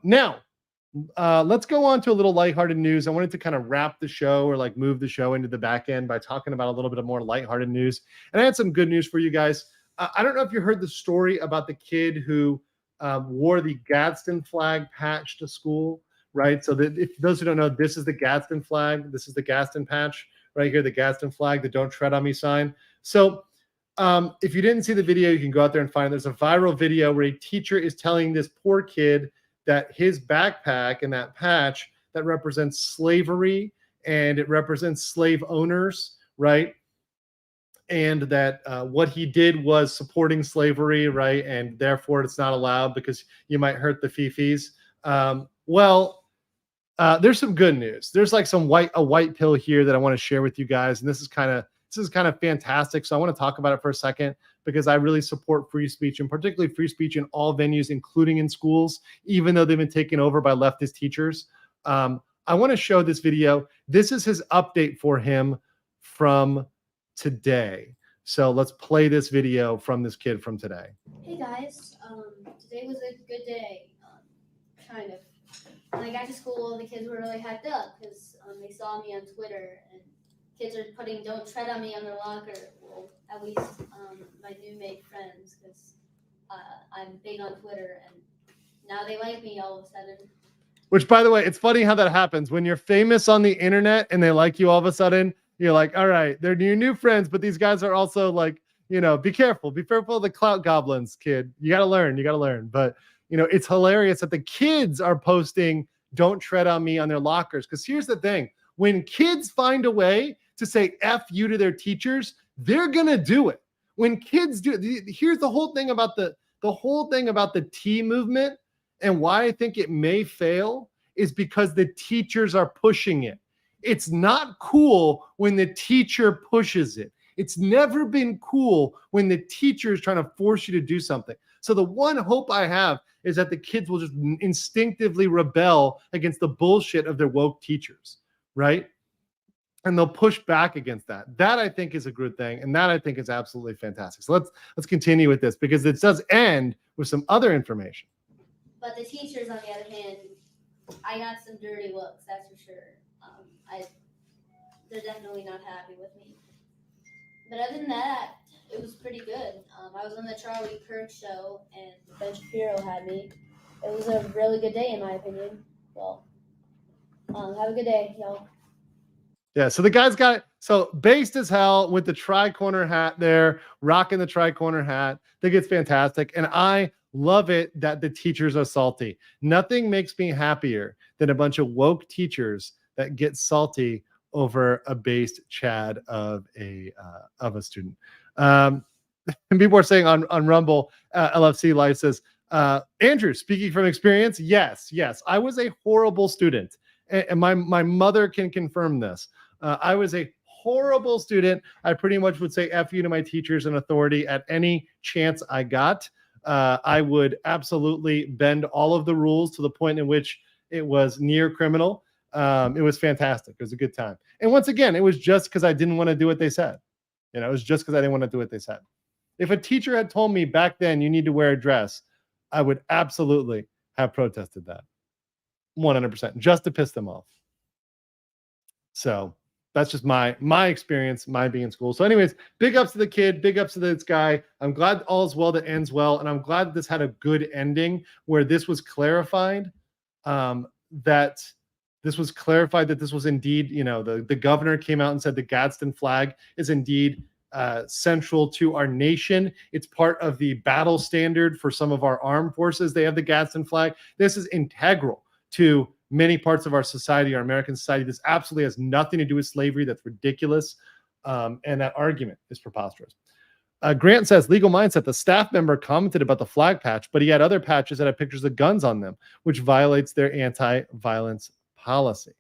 Now, let's go on to a little lighthearted news. I wanted to kind of wrap the show, or like move the show into the back end by talking about a little bit of more lighthearted news. And I had some good news for you guys. I don't know if you heard the story about the kid who wore the Gadsden flag patch to school, right? So if those who don't know, this is the Gadsden flag. This is the Gadsden patch right here, the Gadsden flag, the "Don't Tread on Me" sign. So if you didn't see the video, you can go out there and find it. There's a viral video where a teacher is telling this poor kid that his backpack and that patch that represents slavery and it represents slave owners, right? And that what he did was supporting slavery, right? And therefore it's not allowed because you might hurt the fifis. There's some good news. There's like a white pill here that I want to share with you guys, and this is kind of fantastic. So I want to talk about it for a second because I really support free speech, and particularly free speech in all venues, including in schools, even though they've been taken over by leftist teachers. I want to show this video. This is his update for him from today. So let's play this video from this kid from today. Hey guys, today was a good day, kind of. When I got to school, the kids were really hyped up because they saw me on Twitter, and kids are putting "Don't tread on me" on their locker. Well, at least my new made friends, because I'm big on Twitter, and now they like me all of a sudden. Which, by the way, it's funny how that happens. When you're famous on the internet and they like you all of a sudden, you're like, all right, they're your new friends, but these guys are also like, be careful. Be careful of the clout goblins, kid. You got to learn. But, it's hilarious that the kids are posting "Don't tread on me" on their lockers. Because here's the thing. When kids find a way to say F you to their teachers, they're going to do it. When kids do it, here's the whole thing about the T movement and why I think it may fail is because the teachers are pushing it. It's not cool when the teacher pushes it. It's never been cool when the teacher is trying to force you to do something. So the one hope I have is that the kids will just instinctively rebel against the bullshit of their woke teachers, right? And they'll push back against that. That I think is a good thing, and that I think is absolutely fantastic. So let's continue with this because it does end with some other information. But the teachers, on the other hand, I got some dirty looks, that's for sure. They're definitely not happy with me. But other than that, it was pretty good. I was on the Charlie Kirk show, and Ben Shapiro had me. It was a really good day, in my opinion. Well, have a good day, y'all. Yeah, so the guy's got it. So based as hell with the tri-corner hat there, rocking the tri-corner hat. I think it's fantastic. And I love it that the teachers are salty. Nothing makes me happier than a bunch of woke teachers that get salty over a based Chad of a student. And people are saying on Rumble, LFC Live says, Andrew, speaking from experience, yes, I was a horrible student. And my mother can confirm this. I was a horrible student. I pretty much would say F you to my teachers and authority at any chance I got. I would absolutely bend all of the rules to the point in which it was near criminal. It was fantastic. It was a good time. And once again, it was just because I didn't want to do what they said. It was just because I didn't want to do what they said. If a teacher had told me back then you need to wear a dress, I would absolutely have protested that. 100%, just to piss them off. So that's just my experience, my being in school. So anyways, big ups to the kid, big ups to this guy. I'm glad all is well that ends well. And I'm glad this had a good ending where this was clarified, that this was indeed, the governor came out and said the Gadsden flag is indeed central to our nation. It's part of the battle standard for some of our armed forces. They have the Gadsden flag. This is integral to many parts of our society, our American society. This absolutely has nothing to do with slavery. That's ridiculous. And that argument is preposterous. Grant says, legal mindset. The staff member commented about the flag patch, but he had other patches that had pictures of guns on them, which violates their anti-violence policy.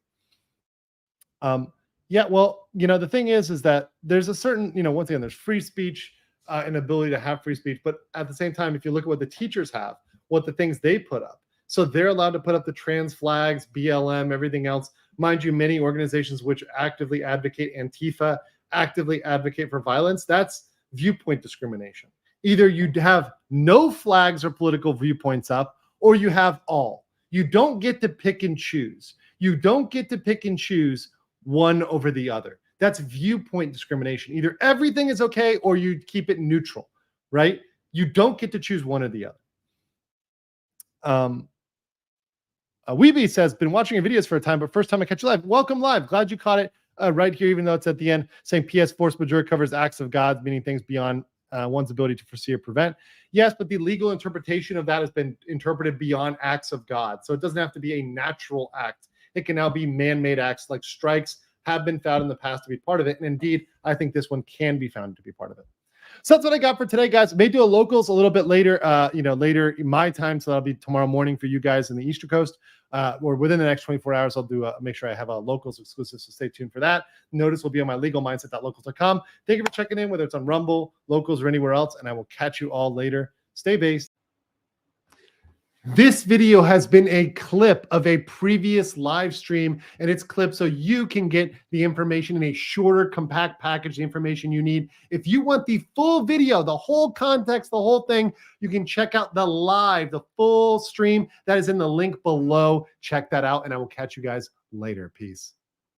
The thing is that there's a certain, once again, there's free speech and ability to have free speech. But at the same time, if you look at what the teachers have, what the things they put up, so they're allowed to put up the trans flags, BLM, everything else. Mind you, many organizations which actively advocate Antifa, actively advocate for violence, that's viewpoint discrimination. Either you have no flags or political viewpoints up, or you have all. You don't get to pick and choose. You don't get to pick and choose one over the other. That's viewpoint discrimination. Either everything is okay or you keep it neutral, right? You don't get to choose one or the other. Weeby says, been watching your videos for a time, but first time I catch you live. Welcome live. Glad you caught it right here, even though it's at the end, saying PS force majeure covers acts of God, meaning things beyond one's ability to foresee or prevent. Yes, but the legal interpretation of that has been interpreted beyond acts of God. So it doesn't have to be a natural act. It can now be man-made acts, like strikes have been found in the past to be part of it. And indeed, I think this one can be found to be part of it. So that's what I got for today, guys. May do a locals a little bit later, later in my time. So that'll be tomorrow morning for you guys in the Eastern Coast. Or within the next 24 hours, I'll do make sure I have a locals exclusive. So stay tuned for that. Notice will be on my legalmindset.locals.com. Thank you for checking in, whether it's on Rumble, locals, or anywhere else. And I will catch you all later. Stay based. This video has been a clip of a previous live stream, and it's clipped so you can get the information in a shorter, compact package, the information you need. If you want the full video, the whole context, the whole thing, you can check out the full stream. That is in the link below. Check that out, and I will catch you guys later. Peace.